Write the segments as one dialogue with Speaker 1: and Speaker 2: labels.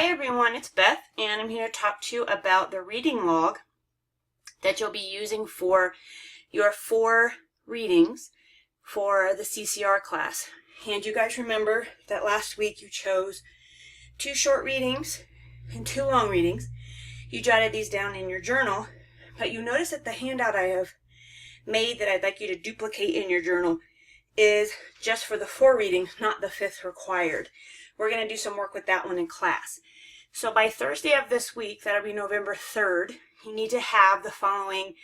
Speaker 1: Hi everyone, it's Beth, and I'm here to talk to you about the reading log that you'll be using for your 4 readings for the CCR class. And you guys remember that last week you chose 2 short readings and 2 long readings. You jotted these down in your journal, but you notice that the handout I have made that I'd like you to duplicate in your journal is just for the 4 readings, not the 5th required. We're going to do some work with that one in class. So by Thursday of this week, that'll be November 3rd, you need to have the following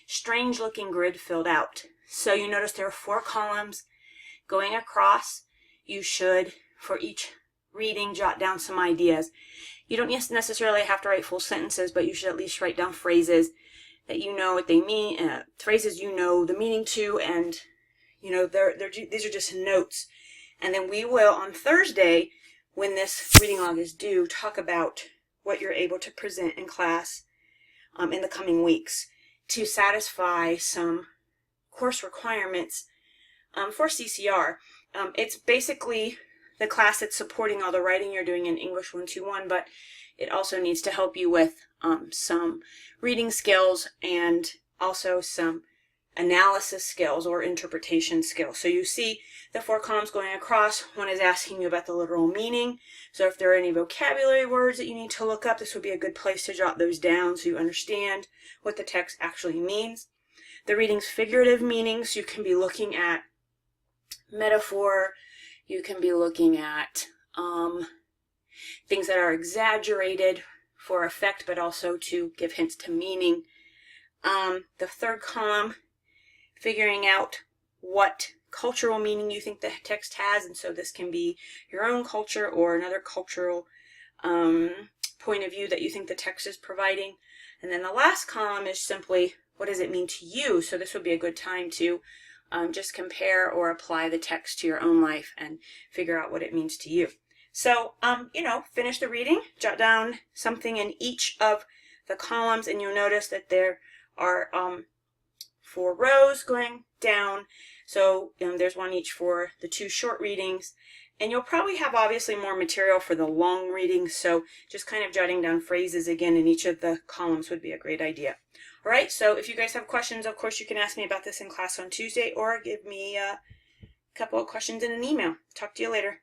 Speaker 1: strange looking grid filled out. So you notice there are 4 columns going across. You should, for each reading, jot down some ideas. You don't necessarily have to write full sentences, but you should at least write down phrases that you know what they mean, phrases you know the meaning to, and you know these are just notes. And then we will, on Thursday, when this reading log is due, talk about what you're able to present in class in the coming weeks to satisfy some course requirements for CCR. It's basically the class that's supporting all the writing you're doing in English 121, but it also needs to help you with some reading skills and also some analysis skills or interpretation skills. So you see the 4 columns going across. One is asking you about the literal meaning. So if there are any vocabulary words that you need to look up, this would be a good place to jot those down so you understand what the text actually means. The reading's figurative meanings, you can be looking at metaphor, you can be looking at things that are exaggerated for effect, but also to give hints to meaning. The 3rd column, figuring out what cultural meaning you think the text has, and so this can be your own culture or another cultural point of view that you think the text is providing. And then the last column is simply, what does it mean to you? So this would be a good time to just compare or apply the text to your own life and figure out what it means to you. So, finish the reading, jot down something in each of the columns, and you'll notice that there are 4 rows going down. So there's one each for the 2 short readings. And you'll probably have obviously more material for the long readings. So just kind of jotting down phrases again in each of the columns would be a great idea. All right, so if you guys have questions, of course, you can ask me about this in class on Tuesday or give me a couple of questions in an email. Talk to you later.